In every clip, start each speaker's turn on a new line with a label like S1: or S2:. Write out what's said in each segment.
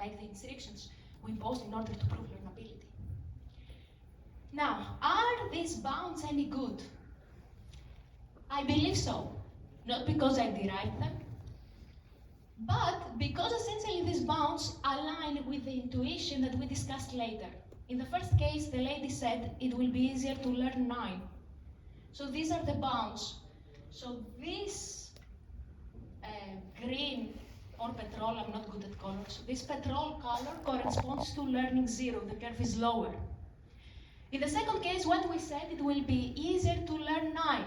S1: like the restrictions we imposed in order to prove learnability. Now, are these bounds any good? I believe so, not because I derived them, but because essentially these bounds align with the intuition that we discussed later. In the first case, the lady said it will be easier to learn 9. So these are the bounds. So this green or petrol, I'm not good at colors, this petrol color corresponds to learning 0, the curve is lower. In the second case, what we said, it will be easier to learn 9.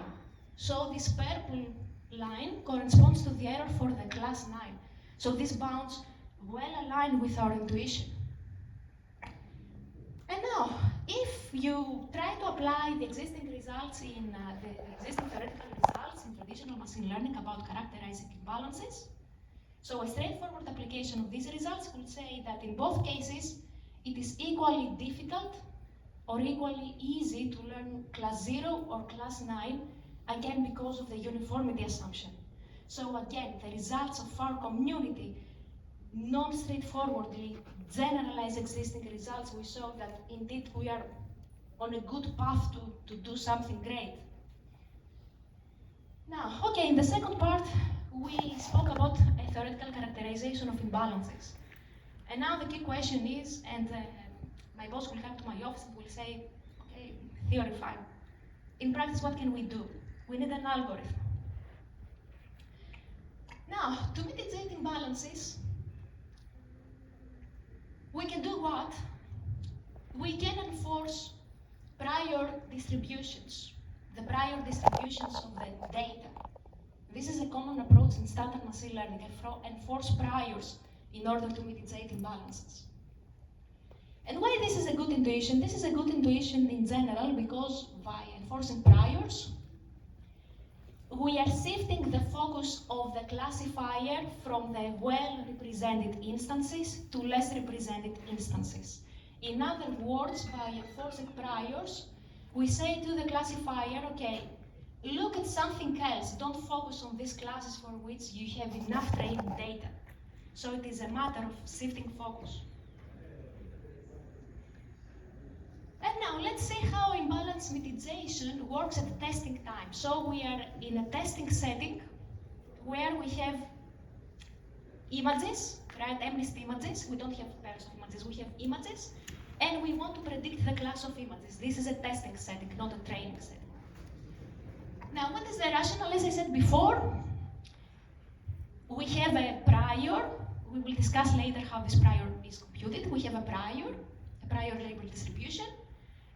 S1: So this purple line corresponds to the error for the class 9. So these bounds well align with our intuition. And now, if you try to apply the existing results in the existing theoretical results in traditional machine learning about characterizing imbalances, so a straightforward application of these results would say that in both cases, it is equally difficult or equally easy to learn class 0 or class 9, again because of the uniformity assumption. So again, the results of our community non-straightforwardly generalize existing results. We show that indeed we are on a good path to do something great. Now, okay, in the second part, we spoke about a theoretical characterization of imbalances. And now the key question is, and my boss will come to my office and will say, okay, theory fine. In practice, what can we do? We need an algorithm. Now, to mitigate imbalances, we can do what? We can enforce prior distributions, the prior distributions of the data. This is a common approach in standard machine learning, enforce priors in order to mitigate imbalances. And why this is a good intuition? This is a good intuition in general because by enforcing priors, we are shifting the focus of the classifier from the well-represented instances to less represented instances. In other words, by enforcing priors, we say to the classifier, okay, look at something else. Don't focus on these classes for which you have enough training data. So it is a matter of shifting focus. And now let's see how imbalance mitigation works at testing time. So we are in a testing setting where we have images, right? MNIST images. We don't have pairs of images, we have images. And we want to predict the class of images. This is a testing setting, not a training setting. Now, what is the rationale? As I said before, we have a prior. We will discuss later how this prior is computed. We have a prior label distribution.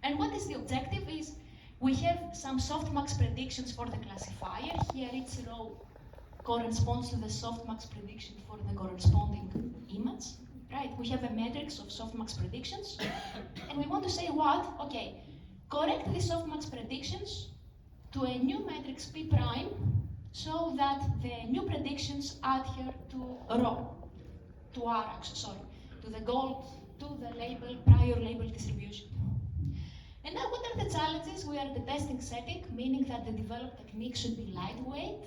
S1: And what is the objective is we have some softmax predictions for the classifier. Here each row corresponds to the softmax prediction for the corresponding image. Right? We have a matrix of softmax predictions. And we want to say what? Okay, correct these softmax predictions to a new matrix P prime so that the new predictions adhere to to the goal, to the label, prior label distribution. And now what are the challenges? We are in the testing setting, meaning that the developed technique should be lightweight.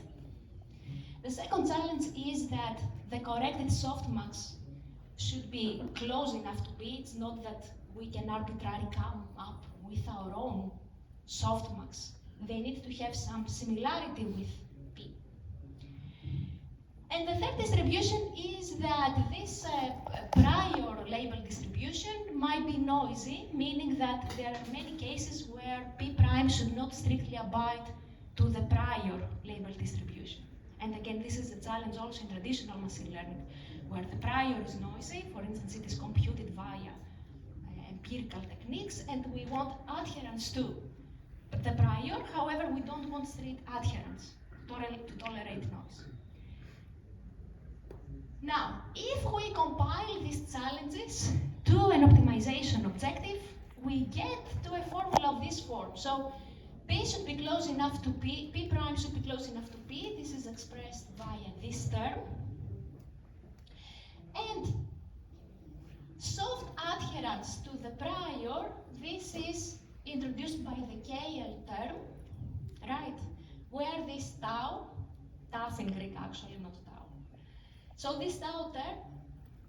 S1: The second challenge is that the corrected softmax should be close enough to P. It's not that we can arbitrarily come up with our own softmax. They need to have some similarity with P. And the third distribution is that this prior label distribution might be noisy, meaning that there are many cases where P prime should not strictly abide to the prior label distribution. And again, this is a challenge also in traditional machine learning, where the prior is noisy. For instance, it is computed via empirical techniques, and we want adherence to the prior. However, we don't want strict adherence to tolerate noise. Now, if we compile these challenges to an optimization objective, we get to a formula of this form. So P should be close enough to P, P prime should be close enough to P. This is expressed via this term. And soft adherence to the prior, this is introduced by the KL term, right? Where this tau in Greek actually, not tau. So this tau term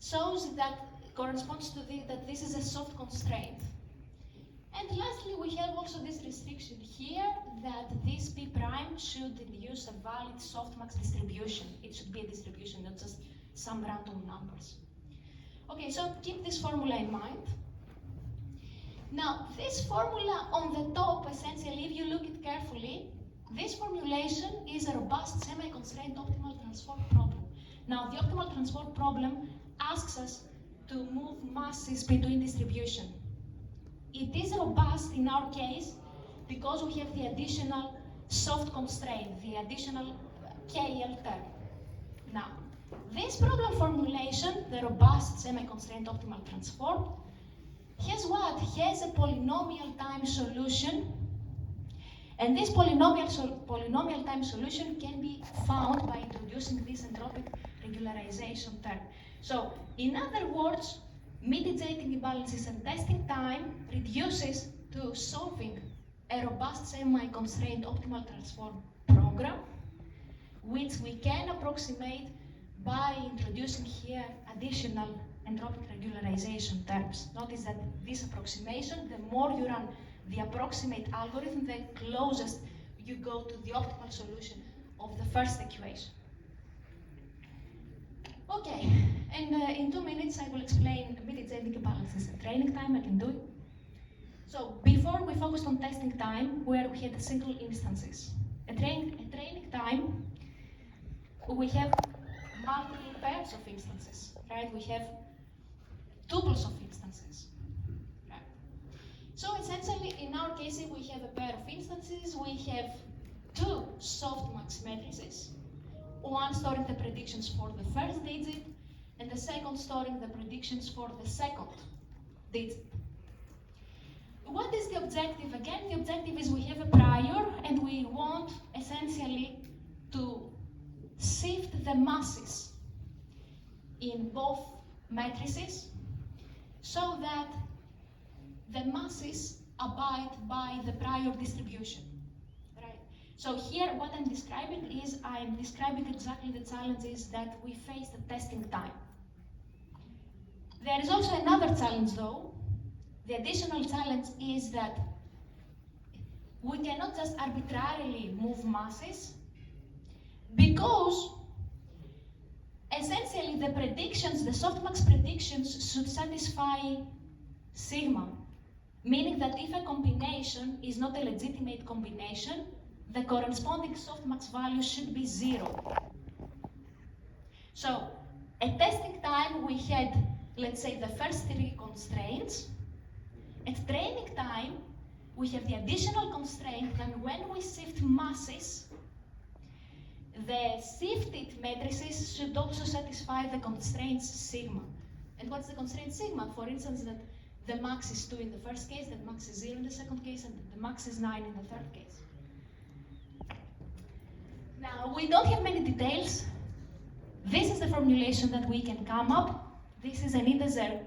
S1: shows that corresponds to that this is a soft constraint. And lastly, we have also this restriction here that this P prime should induce a valid softmax distribution. It should be a distribution, not just some random numbers. Okay, so keep this formula in mind. Now, this formula on the top, essentially, if you look at carefully, this formulation is a robust semi-constrained optimal transport problem. Now, the optimal transport problem asks us to move masses between distribution. It is robust in our case because we have the additional soft constraint, the additional KL term. Now, this problem formulation, the robust semi-constrained optimal transform, has what? Has a polynomial time solution, and this polynomial time solution can be found by introducing this entropic regularization term. So, in other words, mitigating imbalances and testing time reduces to solving a robust semi-constrained optimal transform program, which we can approximate by introducing here additional entropic regularization terms. Notice that this approximation, the more you run the approximate algorithm, the closest you go to the optimal solution of the first equation. Okay, and in 2 minutes I will explain mitigating imbalances and training time. I can do it. So before we focused on testing time, where we had single instances. A training time, we have multiple pairs of instances, right? We have tuples of instances, right? So essentially, in our case, if we have a pair of instances, we have two softmax matrices, one storing the predictions for the first digit, and the second storing the predictions for the second digit. What is the objective? Again, the objective is we have a prior, and we want essentially to sift the masses in both matrices so that the masses abide by the prior distribution, right? So here what I'm describing is I'm describing exactly the challenges that we face at testing time. There is also another challenge though. The additional challenge is that we cannot just arbitrarily move masses because essentially the predictions, the softmax predictions should satisfy sigma, meaning that if a combination is not a legitimate combination, the corresponding softmax value should be 0. So at testing time we had, let's say, the first 3 constraints. At training time we have the additional constraint that when we sift masses, the sifted matrices should also satisfy the constraints sigma. And what's the constraint sigma? For instance, that the max is 2 in the first case, that max is 0 in the second case, and the max is 9 in the third case. Now, we don't have many details. This is the formulation that we can come up. This is an integer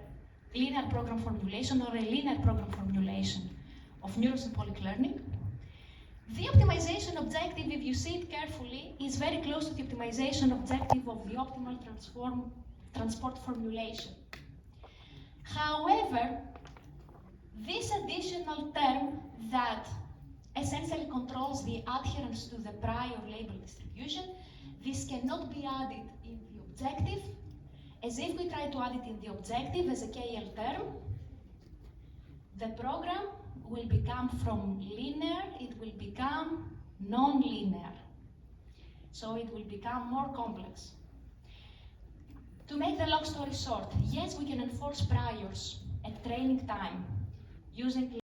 S1: linear program formulation or a linear program formulation of neurosymbolic learning. The optimization objective, if you see it carefully, is very close to the optimization objective of the optimal transport formulation. However, this additional term that essentially controls the adherence to the prior label distribution, this cannot be added in the objective, as if we try to add it in the objective as a KL term, the program will become from linear, it will become non-linear. So it will become more complex. To make the long story short, yes, we can enforce priors at training time using